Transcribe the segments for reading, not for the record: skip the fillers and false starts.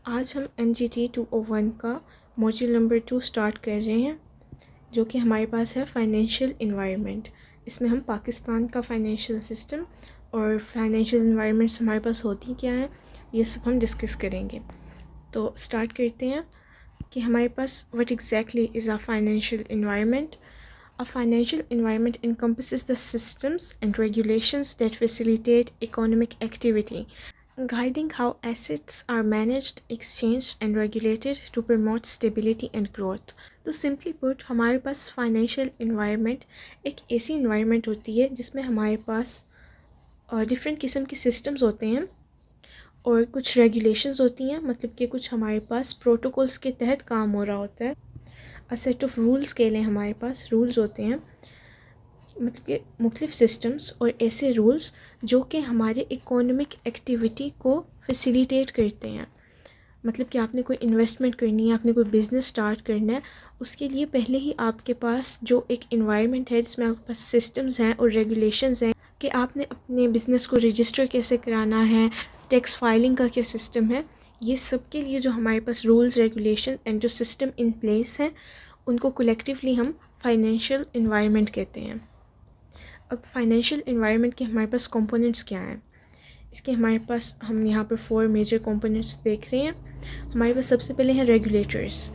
आज हम MGT 201 का मॉड्यूल नंबर 2 स्टार्ट कर रहे हैं, जो कि हमारे पास है फाइनेंशियल इन्वायरमेंट। इसमें हम पाकिस्तान का फाइनेंशियल सिस्टम और फाइनेंशियल इन्वायरमेंट्स हमारे पास होती क्या हैं, ये सब हम डिस्कस करेंगे। तो स्टार्ट करते हैं कि हमारे पास what exactly is a financial environment. A financial environment encompasses the systems and regulations that facilitate economic activity, guiding how assets are managed, exchanged, and regulated to promote stability and growth. तो simply put हमारे पास financial environment एक ऐसी environment होती है जिसमें हमारे पास different किस्म के सिस्टम्स होते हैं और कुछ रेगुलेशंस होती हैं, मतलब कि कुछ हमारे पास प्रोटोकॉल्स के तहत काम हो रहा होता है। अ सेट ऑफ रूल्स के लिए हमारे पास रूल्स होते हैं, मतलब कि मुख्तलिफ सिस्टम्स और ऐसे रूल्स जो कि हमारे इकोनॉमिक एक्टिविटी को फैसिलिटेट करते हैं। मतलब कि आपने कोई इन्वेस्टमेंट करनी है, आपने कोई बिज़नेस स्टार्ट करना है, उसके लिए पहले ही आपके पास जो एक इन्वायरमेंट है जिसमें आपके पास सिस्टम्स हैं और रेगुलेशंस हैं कि आपने अपने बिज़नेस को रजिस्टर कैसे कराना है, टैक्स फाइलिंग का क्या सिस्टम है, ये सब के लिए जो हमारे पास रूल्स रेगुलेशन एंड जो सिस्टम इन प्लेस हैं उनको कलेक्टिवली हम फाइनेंशियल इन्वायरमेंट कहते हैं। अब फाइनेंशियल इन्वायरमेंट के हमारे पास कंपोनेंट्स क्या हैं, इसके हमारे पास हम यहाँ पर 4 मेजर कंपोनेंट्स देख रहे हैं। हमारे पास सबसे पहले हैं regulators.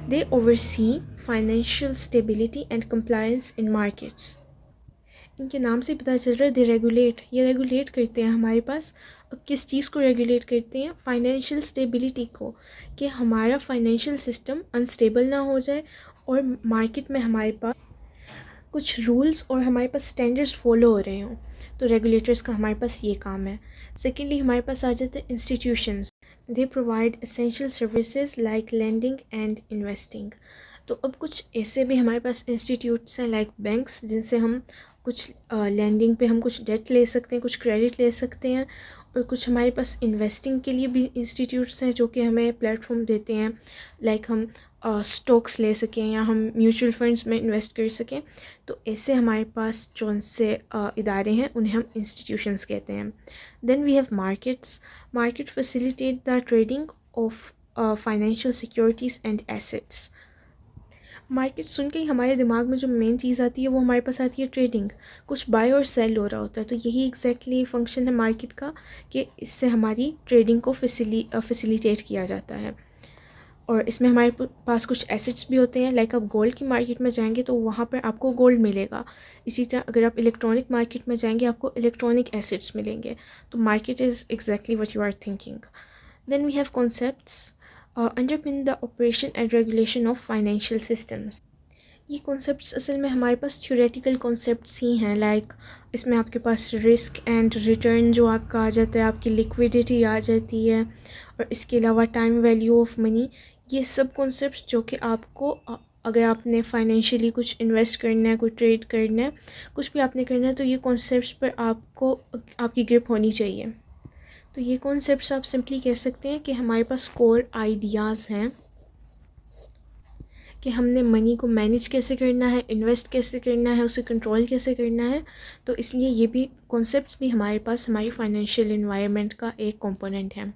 They oversee financial stability and compliance in markets. इनके नाम से पता चल रहा है दे रेगुलेट, ये रेगुलेट करते हैं हमारे पास। अब किस चीज़ को रेगुलेट करते हैं? फाइनेंशियल स्टेबिलिटी को, कि हमारा फाइनेंशियल सिस्टम अनस्टेबल ना हो जाए और मार्केट में हमारे पास कुछ रूल्स और हमारे पास स्टैंडर्ड्स फॉलो हो रहे हों। तो रेगुलेटर्स का हमारे पास ये काम है। सेकेंडली हमारे पास आ जाते हैं institutions. They provide essential services like lending and investing. तो अब कुछ ऐसे भी हमारे पास इंस्टीट्यूट्स हैं लाइक बैंक्स, जिनसे हम कुछ लैंडिंग पे हम कुछ डेट ले सकते हैं, कुछ क्रेडिट ले सकते हैं। और कुछ हमारे पास इन्वेस्टिंग के लिए भी इंस्टीट्यूट्स हैं जो कि हमें प्लेटफॉर्म देते हैं, लाइक हम स्टॉक्स ले सकें या हम म्यूचुअल फंड्स में इन्वेस्ट कर सकें। तो ऐसे हमारे पास जो से इदारे हैं उन्हें हम इंस्टीट्यूशंस कहते हैं। Then we have markets. Market facilitate the trading of financial securities and assets. Market सुन के ही हमारे दिमाग में जो मेन चीज़ आती है वो हमारे पास आती है ट्रेडिंग। कुछ बाय और सेल हो रहा होता है, तो यही एग्जैक्टली फंक्शन है मार्केट का, कि इससे हमारी ट्रेडिंग को फैसिलिटेट किया जाता है। और इसमें हमारे पास कुछ एसेट्स भी होते हैं, लाइक आप गोल्ड की मार्केट में जाएंगे तो वहाँ पर आपको गोल्ड मिलेगा। इसी तरह अगर आप इलेक्ट्रॉनिक मार्केट में जाएंगे आपको इलेक्ट्रॉनिक एसेट्स मिलेंगे। तो market is exactly what you are thinking. Then we have concepts underpin the operation and regulation of financial systems. ये कॉन्सेप्ट्स असल में हमारे पास थ्योरेटिकल कॉन्सेप्ट्स ही हैं, लाइक इसमें आपके पास रिस्क एंड रिटर्न जो आपका आ जाता है, आपकी लिक्विडिटी आ जाती है, और इसके अलावा टाइम वैल्यू ऑफ मनी। ये सब कॉन्सेप्ट्स जो कि आपको अगर आपने फाइनेंशियली कुछ इन्वेस्ट करना है, कोई ट्रेड करना है, कुछ भी आपने करना है, तो ये कॉन्सेप्ट्स पर आपको आपकी ग्रिप होनी चाहिए। तो ये कॉन्सेप्ट्स आप सिंपली कह सकते हैं कि हमारे पास कोर आइडियाज़ हैं कि हमने मनी को मैनेज कैसे करना है, इन्वेस्ट कैसे करना है, उसे कंट्रोल कैसे करना है। तो इसलिए ये भी कॉन्सेप्ट्स भी हमारे पास हमारी फाइनेंशियल इन्वायरमेंट का एक कंपोनेंट है।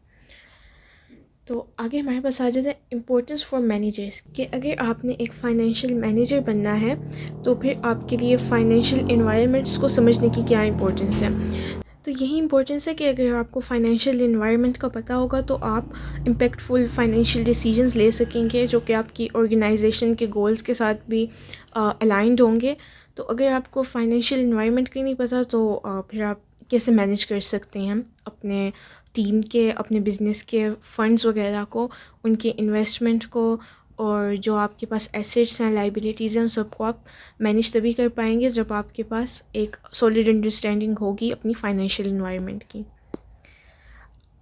तो आगे हमारे पास आ जाता है इम्पोर्टेंस फॉर मैनेजर्स, कि अगर आपने एक फ़ाइनेंशियल मैनेजर बनना है तो फिर आपके लिए फ़ाइनेंशियल इन्वायरमेंट्स को समझने की क्या इंपॉर्टेंस है। तो यही इंपॉर्टेंस है कि अगर आपको फाइनेंशियल इन्वायरमेंट का पता होगा तो आप इम्पैक्टफुल फाइनेंशियल डिसीजंस ले सकेंगे जो कि आपकी ऑर्गेनाइजेशन के गोल्स के साथ भी अलाइंड होंगे। तो अगर आपको फाइनेंशियल इन्वायरमेंट का नहीं पता तो फिर आप कैसे मैनेज कर सकते हैं अपने टीम के, अपने बिज़नेस के फंड्स वगैरह को, उनके इन्वेस्टमेंट को, और जो आपके पास एसेट्स हैं, लाइबिलिटीज़ हैं, उन सबको आप मैनेज तभी कर पाएंगे जब आपके पास एक सॉलिड अंडरस्टैंडिंग होगी अपनी फाइनेंशियल इन्वायरमेंट की।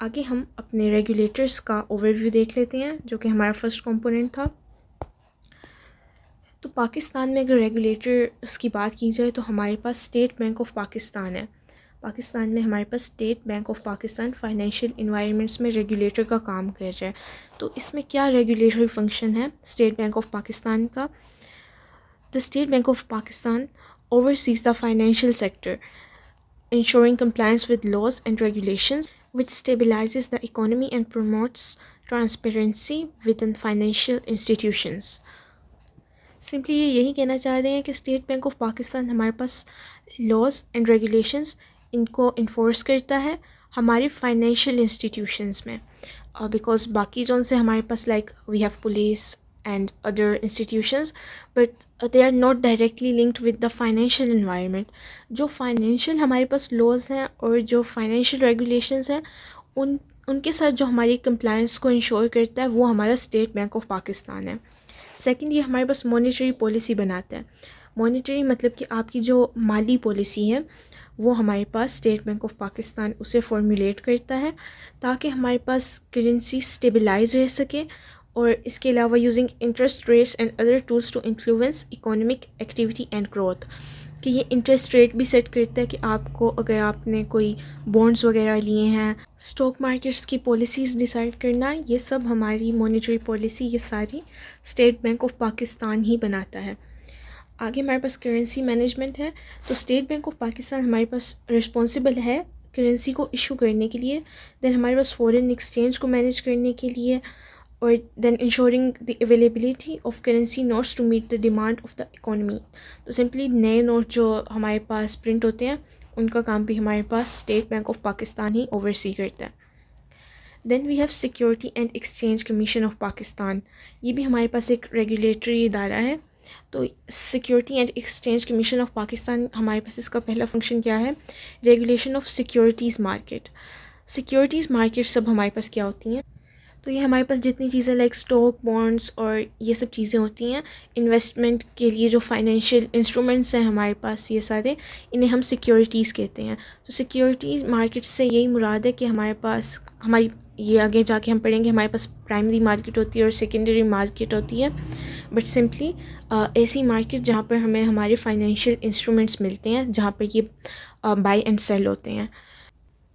आगे हम अपने रेगुलेटर्स का ओवरव्यू देख लेते हैं, जो कि हमारा फर्स्ट कंपोनेंट था। तो पाकिस्तान में अगर रेगुलेटर्स की बात की जाए तो हमारे पास स्टेट बैंक ऑफ पाकिस्तान है। पाकिस्तान में हमारे पास state bank of Pakistan financial environments में रेगुलेटर का काम कर रहा है। तो इसमें क्या रेगुलेटरी फंक्शन है स्टेट बैंक ऑफ पाकिस्तान का? The state bank of Pakistan oversees the financial sector, ensuring compliance with laws and regulations, which stabilizes the economy and promotes transparency with in financial institutions. Simply ये यही कहना चाह रहे हैं कि state bank of Pakistan हमारे पास लॉज एंड रेगुलेशंस इनको इन्फोर्स करता है हमारे फाइनेंशियल इंस्टीट्यूशंस में, बिकॉज बाकी जोन से हमारे पास like we have police and other institutions, but they are not directly linked with the financial environment. जो फाइनेंशियल हमारे पास लॉज हैं और जो फाइनेंशियल रेगुलेशंस हैं उनके साथ जो हमारी कंप्लायंस को इंश्योर करता है वो हमारा स्टेट बैंक ऑफ पाकिस्तान है। सेकंड, ये हमारे पास मॉनेटरी पॉलिसी बनाता है। मॉनेटरी मतलब कि आपकी जो माली पॉलिसी है वो हमारे पास स्टेट बैंक ऑफ पाकिस्तान उसे फॉर्मुलेट करता है ताकि हमारे पास करेंसी स्टेबलाइज रह सके, और इसके अलावा using interest rates and other tools to influence economic activity and growth, कि ये इंटरेस्ट रेट भी सेट करता है कि आपको अगर आपने कोई बॉन्ड्स वगैरह लिए हैं, स्टॉक मार्केट्स की पॉलिसीज़ डिसाइड करना, ये सब हमारी मॉनेटरी पॉलिसी ये सारी स्टेट बैंक ऑफ पाकिस्तान ही बनाता है। आगे हमारे पास करेंसी मैनेजमेंट है। तो स्टेट बैंक ऑफ पाकिस्तान हमारे पास रिस्पॉन्सिबल है करेंसी को इशू करने के लिए, देन हमारे पास फॉरेन एक्सचेंज को मैनेज करने के लिए, और then ensuring the availability of currency notes to meet the demand of the economy. तो सिंपली नए नोट जो हमारे पास प्रिंट होते हैं उनका काम भी हमारे पास स्टेट बैंक ऑफ पाकिस्तान ही ओवरसी करता है। Then we have security and exchange commission of Pakistan. ये भी हमारे पास एक रेगुलेटरी इदारा है। तो security and exchange commission of Pakistan हमारे पास इसका पहला फंक्शन क्या है? Regulation of securities market. Securities market सब हमारे पास क्या होती हैं? तो ये हमारे पास जितनी चीज़ें लाइक स्टॉक, बॉन्ड्स और ये सब चीज़ें होती हैं इन्वेस्टमेंट के लिए, जो फाइनेंशियल इंस्ट्रूमेंट्स हैं हमारे पास ये सारे, इन्हें हम सिक्योरिटीज़ कहते हैं। तो सिक्योरिटीज़ मार्केट से यही मुराद है कि हमारे पास हमारी, ये आगे जाके हम पढ़ेंगे, हमारे पास प्राइमरी मार्केट होती है और सेकेंडरी मार्केट होती है, बट सिंपली ऐसी मार्केट जहाँ पर हमें हमारे फाइनेंशियल इंस्ट्रूमेंट्स मिलते हैं, जहाँ पर ये बाय एंड सेल होते हैं।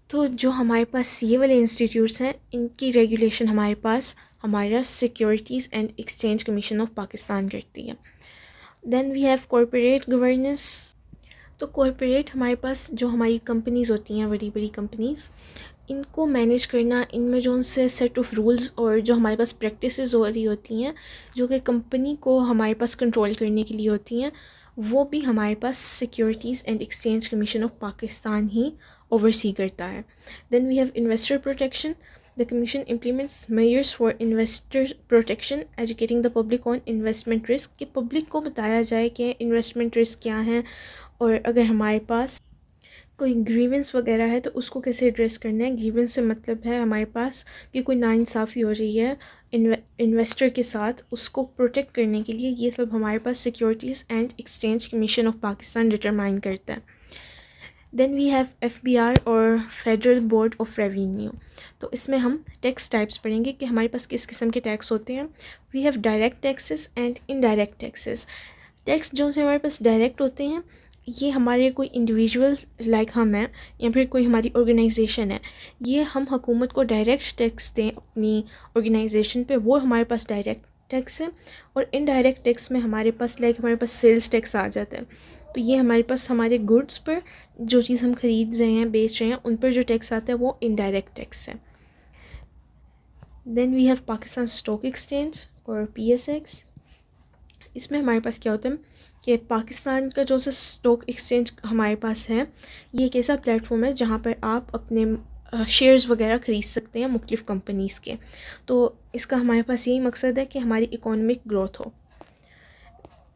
तो जो हमारे पास ये वाले इंस्टीट्यूट्स हैं इनकी रेगुलेशन हमारे पास हमारा securities and exchange commission of Pakistan करती है। Then we have corporate governance. तो कॉरपोरेट हमारे पास जो हमारी कंपनीज़ होती हैं, बड़ी बड़ी कंपनीज़, इनको मैनेज करना, इनमें जो उनसे सेट ऑफ रूल्स और जो हमारे पास प्रैक्टिसेस हो रही होती हैं जो कि कंपनी को हमारे पास कंट्रोल करने के लिए होती हैं, वो भी हमारे पास securities and exchange commission of Pakistan ही ओवरसी करता है। Then we have investor protection. The commission implements measures for investor protection, educating the public on investment risk, कि पब्लिक को बताया जाए कि इन्वेस्टमेंट रिस्क क्या हैं, और अगर हमारे पास कोई ग्रीवेंस वगैरह है तो उसको कैसे एड्रेस करना है। ग्रीवेंस से मतलब है हमारे पास कि कोई नाइंसाफ़ी हो रही है इन्वेस्टर के साथ, उसको प्रोटेक्ट करने के लिए ये सब हमारे पास securities and exchange commission of Pakistan determine करता है। देन वी हैव FBR और फेडरल बोर्ड ऑफ रेवेन्यू। तो इसमें हम टैक्स टाइप्स पढ़ेंगे कि हमारे पास किस किस्म के टैक्स होते हैं। We have direct taxes and indirect taxes. Tax जो से हमारे पास डायरेक्ट होते हैं, ये हमारे कोई इंडिविजुअल्स लाइक हम हैं या फिर कोई हमारी ऑर्गेनाइजेशन है, ये हम हुकूमत को डायरेक्ट टैक्स दें अपनी ऑर्गेनाइजेशन पे, वो हमारे पास डायरेक्ट टैक्स है। और इनडायरेक्ट टैक्स में हमारे पास लाइक हमारे पास सेल्स टैक्स आ जाता है। तो ये हमारे पास हमारे गुड्स पर जो चीज़ हम ख़रीद रहे हैं, बेच रहे हैं, उन पर जो टैक्स आता है वो इनडायरेक्ट टैक्स है। Then we have Pakistan stock exchange और PSX। इसमें हमारे पास क्या होता है कि पाकिस्तान का जो सा स्टॉक एक्सचेंज हमारे पास है, ये एक ऐसा प्लेटफॉर्म है जहाँ पर आप अपने शेयर्स वगैरह ख़रीद सकते हैं मुख्तलिफ़ कंपनीज़ के। तो इसका हमारे पास यही मकसद है कि हमारी इकोनॉमिक ग्रोथ हो।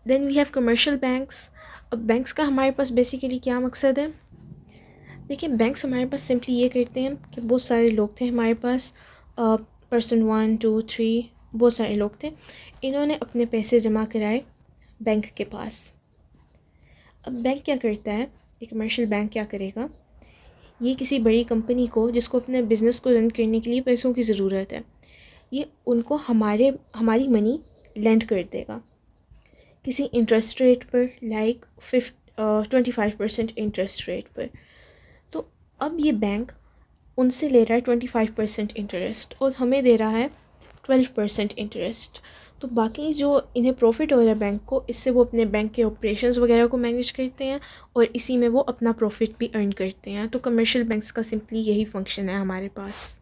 Then we have commercial banks. अब बैंक्स का हमारे पास बेसिकली क्या मकसद है? देखिए, बैंक्स हमारे पास सिंपली ये करते हैं कि बहुत सारे लोग थे हमारे पास, पर्सन 1 2 3 बहुत सारे लोग थे, इन्होंने अपने पैसे जमा कराए बैंक के पास। अब बैंक क्या करता है, एक कमर्शियल बैंक क्या करेगा, ये किसी बड़ी कंपनी को जिसको अपने बिज़नेस को रन करने के लिए पैसों की ज़रूरत है, ये उनको हमारी मनी लेंड कर देगा किसी इंटरेस्ट रेट पर, लाइक 25% इंटरेस्ट रेट पर। तो अब ये बैंक उनसे ले रहा है 25% इंटरेस्ट और हमें दे रहा है 12% इंटरेस्ट। तो बाकी जो इन्हें प्रॉफिट हो रहा है बैंक को, इससे वो अपने बैंक के ऑपरेशंस वगैरह को मैनेज करते हैं और इसी में वो अपना प्रॉफिट भी अर्न करते हैं। तो कमर्शियल बैंक्स का सिंपली यही फंक्शन है हमारे पास।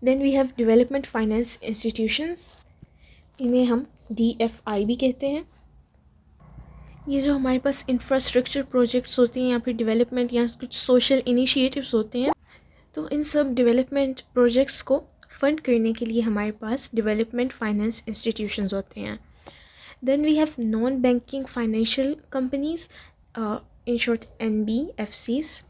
Then we have development finance institutions, इन्हें हम DFI भी कहते हैं। ये जो हमारे पास इंफ्रास्ट्रक्चर प्रोजेक्ट्स होते हैं या फिर डेवलपमेंट या कुछ सोशल इनिशिएटिव्स होते हैं, तो इन सब डेवलपमेंट प्रोजेक्ट्स को फंड करने के लिए हमारे पास डेवलपमेंट फाइनेंस इंस्टीट्यूशंस होते हैं। Then we have non banking financial companies, in short NBFCs।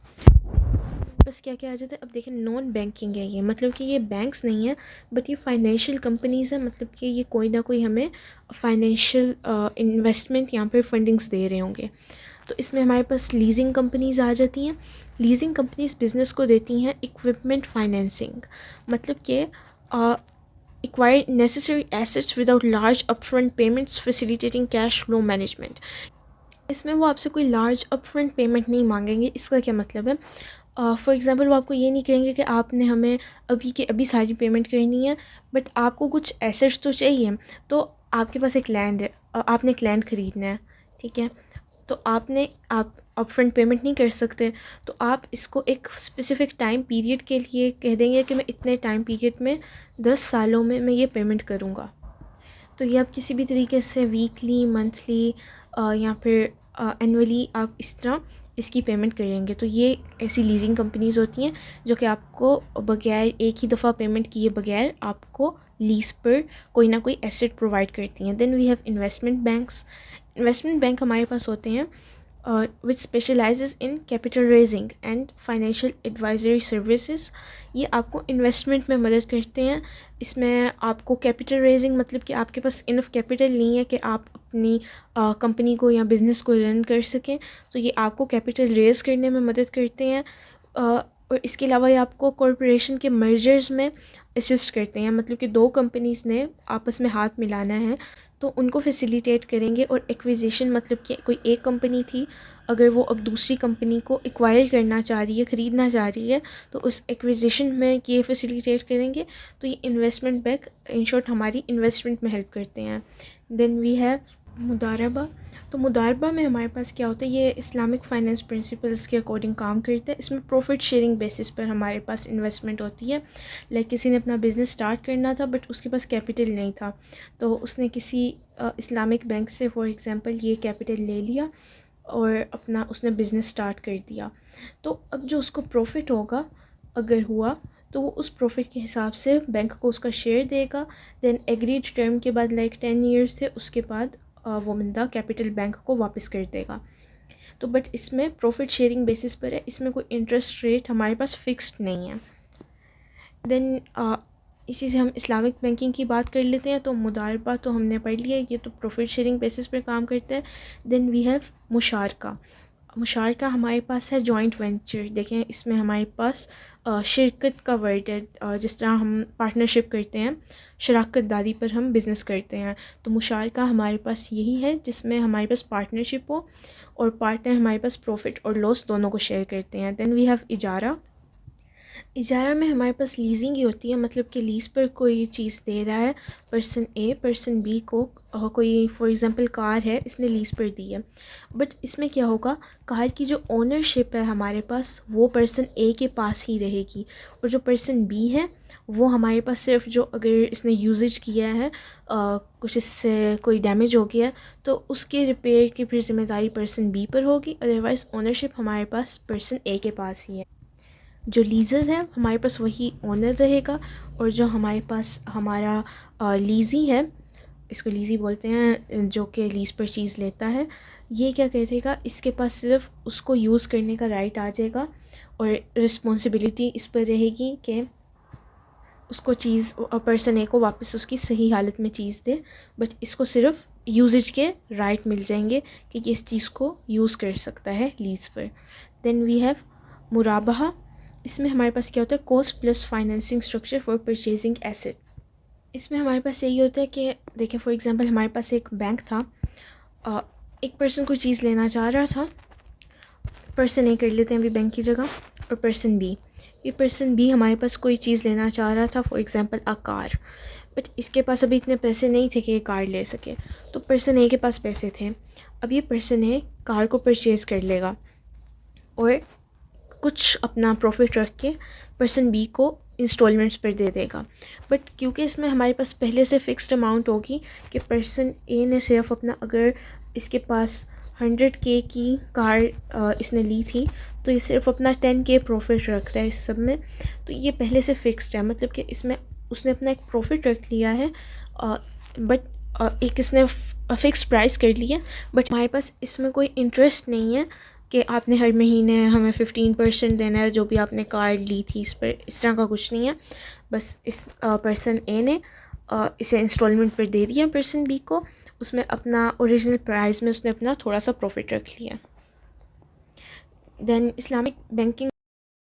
बस क्या क्या आ जाता है, अब देखें नॉन बैंकिंग है ये, मतलब कि ये बैंक्स नहीं है बट ये फाइनेंशियल कंपनीज़ हैं, मतलब कि ये कोई ना कोई हमें फाइनेंशियल इन्वेस्टमेंट यहाँ पर फंडिंग्स दे रहे होंगे। तो इसमें हमारे पास लीजिंग कंपनीज़ आ जाती हैं। लीजिंग कंपनीज़ बिज़नेस को देती हैं इक्विपमेंट फाइनेंसिंग, मतलब कि acquire necessary assets without large upfront payments, facilitating cash flow management। इसमें वो आपसे कोई लार्ज अपफ्रंट पेमेंट नहीं मांगेंगे। इसका क्या मतलब है, फॉर एग्ज़ाम्पल वो आपको ये नहीं कहेंगे कि आपने हमें अभी के अभी सारी पेमेंट करनी है, बट आपको कुछ एसेट्स तो चाहिए। तो आपके पास एक लैंड है, आपने एक लैंड ख़रीदना है, ठीक है, तो आप अपफ्रंट पेमेंट नहीं कर सकते, तो आप इसको एक स्पेसिफ़िक टाइम पीरियड के लिए कह देंगे कि मैं इतने टाइम पीरियड में 10 सालों में मैं ये पेमेंट करूँगा। तो ये आप किसी भी तरीके से वीकली, मंथली या फिर एनुअली आप इस तरह इसकी पेमेंट करेंगे। तो ये ऐसी लीजिंग कंपनीज़ होती हैं जो कि आपको बगैर एक ही दफ़ा पेमेंट किए बगैर आपको लीज़ पर कोई ना कोई एसेट प्रोवाइड करती हैं। Then we have investment banks. Investment bank हमारे पास होते हैं which specialises in capital raising and financial advisory services. ये आपको इन्वेस्टमेंट में मदद करते हैं। इसमें आपको कैपिटल रेजिंग मतलब कि आपके पास इनफ कैपिटल नहीं है कि आप अपनी कंपनी को या बिज़नेस को रन कर सकें, तो ये आपको कैपिटल रेज़ करने में मदद करते हैं। और इसके अलावा ये आपको कॉरपोरेशन के मर्जर्स में असिस्ट करते हैं, मतलब कि दो कंपनीज़ ने आपस में हाथ मिलाना है तो उनको फैसिलिटेट करेंगे। और एक्विजिशन मतलब कि कोई एक कंपनी थी, अगर वो अब दूसरी कंपनी को एक्वायर करना चाह रही है, ख़रीदना चाह रही है, तो उस एक्विजिशन में ये फैसिलिटेट करेंगे। तो ये इन्वेस्टमेंट बैंक इन शॉर्ट हमारी इन्वेस्टमेंट में हेल्प करते हैं। देन वी हैव मुदारबा। तो मुदारबा में हमारे पास क्या होता है, ये इस्लामिक फ़ाइनेंस प्रिंसिपल्स के अकॉर्डिंग काम करता है। इसमें प्रॉफिट शेयरिंग बेसिस पर हमारे पास इन्वेस्टमेंट होती है। लाइक किसी ने अपना बिज़नेस स्टार्ट करना था बट उसके पास कैपिटल नहीं था, तो उसने किसी इस्लामिक बैंक से फॉर एग्ज़ाम्पल ये कैपिटल ले लिया और अपना उसने बिज़नेस स्टार्ट कर दिया। तो अब जो उसको प्रॉफिट होगा अगर हुआ तो वो उस प्रॉफिट के हिसाब से बैंक को उसका शेयर देगा। देन एग्रीड टर्म के बाद लाइक 10 ईयर्स थे, उसके बाद वो बंदा कैपिटल बैंक को वापस कर देगा। तो बट इसमें प्रॉफिट शेयरिंग बेसिस पर है, इसमें कोई इंटरेस्ट रेट हमारे पास फिक्स्ड नहीं है। देन इसी से हम इस्लामिक बैंकिंग की बात कर लेते हैं। तो मुदारबा तो हमने पढ़ लिया, ये तो प्रॉफिट शेयरिंग बेसिस पर काम करता है। देन वी हैव मुशारका। मुशारका हमारे पास है जॉइंट वेंचर। देखें इसमें हमारे पास शिरकत का वर्ड है, जिस तरह हम पार्टनरशिप करते हैं, शराकत दारी पर हम बिज़नेस करते हैं। तो मुशारका हमारे पास यही है जिसमें हमारे पास पार्टनरशिप हो और पार्टनर हमारे पास प्रॉफिट और लॉस दोनों को शेयर करते हैं। देन वी हैव इजारा। इजारा में हमारे पास लीजिंग ही होती है, मतलब कि लीज़ पर कोई चीज़ दे रहा है पर्सन ए पर्सन बी को। कोई फॉर एग्ज़ाम्पल कार है, इसने लीज़ पर दी है, बट इसमें क्या होगा, कार की जो ओनरशिप है हमारे पास वो पर्सन ए के पास ही रहेगी, और जो पर्सन बी है वो हमारे पास सिर्फ जो अगर इसने यूजेज किया है, कुछ इससे कोई डैमेज हो गया तो उसके रिपेयर की फिर ज़िम्मेदारी पर्सन बी पर होगी, अदरवाइज़ ओनरशिप हमारे पास पर्सन ए के पास ही है। जो लीज़र है हमारे पास वही ओनर रहेगा, और जो हमारे पास हमारा लीज़ी है, इसको लीज़ी बोलते हैं, जो कि लीज़ पर चीज़ लेता है, ये क्या कहेगा, इसके पास सिर्फ उसको यूज़ करने का राइट आ जाएगा और रिस्पॉन्सिबिलिटी इस पर रहेगी कि उसको चीज़ पर्सन ए को वापस उसकी सही हालत में चीज़ दे, बट इसको सिर्फ यूजेज के राइट मिल जाएंगे कि इस चीज़ को यूज़ कर सकता है लीज़ पर। देन वी हैव मुराबहा। इसमें हमारे पास क्या होता है, cost plus financing structure for purchasing asset. इसमें हमारे पास यही होता है कि देखें फॉर एग्जांपल हमारे पास एक बैंक था, एक पर्सन कोई चीज़ लेना चाह रहा था, पर्सन ए कर लेते हैं अभी बैंक की जगह, और पर्सन बी, ये पर्सन बी हमारे पास कोई चीज़ लेना चाह रहा था, for example a car, but इसके पास अभी इतने पैसे नहीं थे कि ये कार ले सके। तो पर्सन ए के पास पैसे थे, अब ये पर्सन ए कार को परचेज़ कर लेगा और कुछ अपना प्रॉफिट रख के पर्सन बी को इंस्टॉलमेंट्स पर दे देगा। बट क्योंकि इसमें हमारे पास पहले से फ़िक्स्ड अमाउंट होगी कि पर्सन ए ने सिर्फ अपना, अगर इसके पास 100K की कार इसने ली थी, तो ये सिर्फ अपना 10K प्रॉफिट रख रहा है इस सब में। तो ये पहले से फ़िक्स्ड है, मतलब कि इसमें उसने अपना एक प्रॉफिट रख लिया है, बट एक इसने फ़िक्स प्राइस कर लिया। बट हमारे पास इसमें कोई इंटरेस्ट नहीं है कि आपने हर महीने हमें 15% देना है जो भी आपने कार ली थी इस पर, इस तरह का कुछ नहीं है। बस इस पर्सन ए ने इसे इंस्टॉलमेंट पर दे दिया पर्सन बी को, उसमें अपना ओरिजिनल प्राइस में उसने अपना थोड़ा सा प्रॉफिट रख लिया। Then Islamic banking.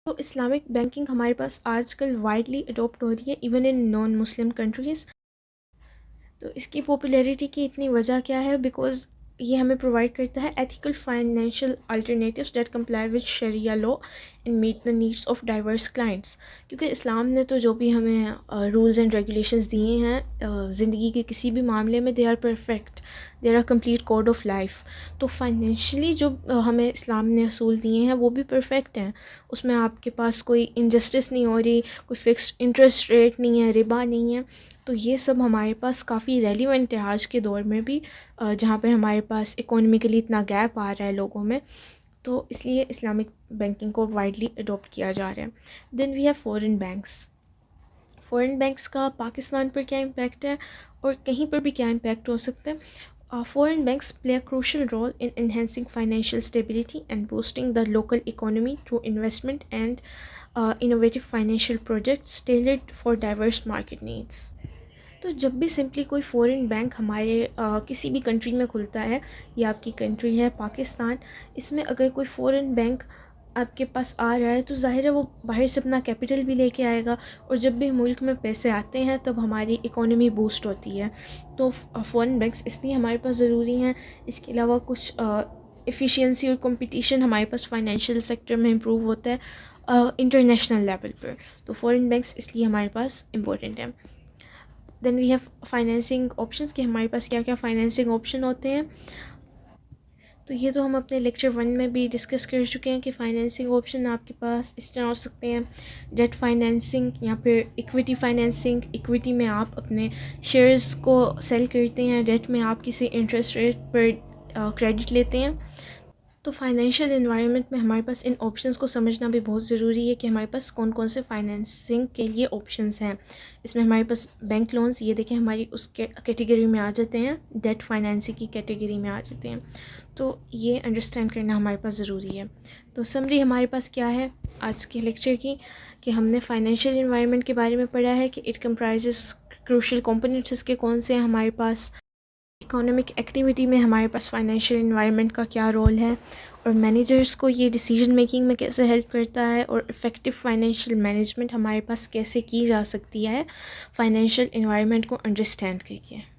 तो इस्लामिक बैंकिंग हमारे पास आजकल वाइडली अडोप्ट हो रही है even in non Muslim countries. तो इसकी पॉपुलैरिटी की इतनी वजह क्या है? बिकॉज़ ये हमें प्रोवाइड करता है ethical financial alternatives that comply with Sharia law and meet the needs of diverse clients. क्योंकि इस्लाम ने तो जो भी हमें रूल्स एंड रेगुलेशंस दिए हैं ज़िंदगी के किसी भी मामले में, they are perfect, they are complete code of life. तो फाइनेंशियली जो हमें इस्लाम ने असूल दिए हैं वो भी परफेक्ट हैं। उसमें आपके पास कोई इनजस्टिस नहीं हो रही, कोई फिक्स्ड इंटरेस्ट रेट नहीं है, रिबा नहीं है। तो ये सब हमारे पास काफ़ी रेलिवेंट है आज के दौर में भी, जहाँ पर हमारे पास इकोनॉमिकली इतना गैप आ रहा है लोगों में। तो इसलिए इस्लामिक बैंकिंग को वाइडली अडोप्ट किया जा रहा है। Then we have foreign banks. Foreign banks का पाकिस्तान पर क्या इम्पैक्ट है और कहीं पर भी क्या इम्पैक्ट हो सकता है? Foreign banks play a crucial role in enhancing financial stability and boosting the local economy through investment and innovative financial projects tailored for diverse market needs. तो जब भी सिंपली कोई फ़ॉरेन बैंक हमारे किसी भी कंट्री में खुलता है, या आपकी कंट्री है पाकिस्तान, इसमें अगर कोई फ़ॉरेन बैंक आपके पास आ रहा है तो ज़ाहिर है वो बाहर से अपना कैपिटल भी लेके आएगा, और जब भी मुल्क में पैसे आते हैं तब हमारी इकोनॉमी बूस्ट होती है। तो फ़ॉरेन बैंक्स इसलिए हमारे पास ज़रूरी हैं। इसके अलावा कुछ एफिशिएंसी और कंपटीशन हमारे पास फाइनेंशियल सेक्टर में इम्प्रूव होता है इंटरनेशनल लेवल पर। तो फ़ॉरेन बैंक्स इसलिए हमारे पास इम्पोर्टेंट है। Then we have financing options, कि हमारे पास क्या क्या फाइनेंसिंग ऑप्शन होते हैं। तो ये तो हम अपने लेक्चर 1 में भी डिस्कस कर चुके हैं कि फ़ाइनेंसिंग ऑप्शन आपके पास इस तरह हो सकते हैं: डेट फाइनेंसिंग या फिर इक्विटी फाइनेंसिंग। इक्विटी में आप अपने शेयर्स को सेल करते हैं, डेट में आप किसी इंटरेस्ट रेट पर क्रेडिट लेते हैं। तो फाइनेंशियल एनवायरनमेंट में हमारे पास इन ऑप्शंस को समझना भी बहुत ज़रूरी है कि हमारे पास कौन कौन से फाइनेंसिंग के लिए ऑप्शंस हैं। इसमें हमारे पास बैंक लोन्स, ये देखें, हमारी उस कैटेगरी में आ जाते हैं, डेट फाइनेंसिंग की कैटेगरी में आ जाते हैं। तो ये अंडरस्टैंड करना हमारे पास ज़रूरी है। तो समरी हमारे पास क्या है आज के लेक्चर की, कि हमने फाइनेंशियल एनवायरनमेंट के बारे में पढ़ा है कि इट कंप्राइजेस क्रूशियल कंपोनेंट्स इसके कौन से हैं हमारे पास, इकोनॉमिक एक्टिविटी में हमारे पास फाइनेंशियल एनवायरनमेंट का क्या रोल है, और मैनेजर्स को ये डिसीजन मेकिंग में कैसे हेल्प करता है, और इफ़ेक्टिव फाइनेंशियल मैनेजमेंट हमारे पास कैसे की जा सकती है फाइनेंशियल एनवायरनमेंट को अंडरस्टैंड करके।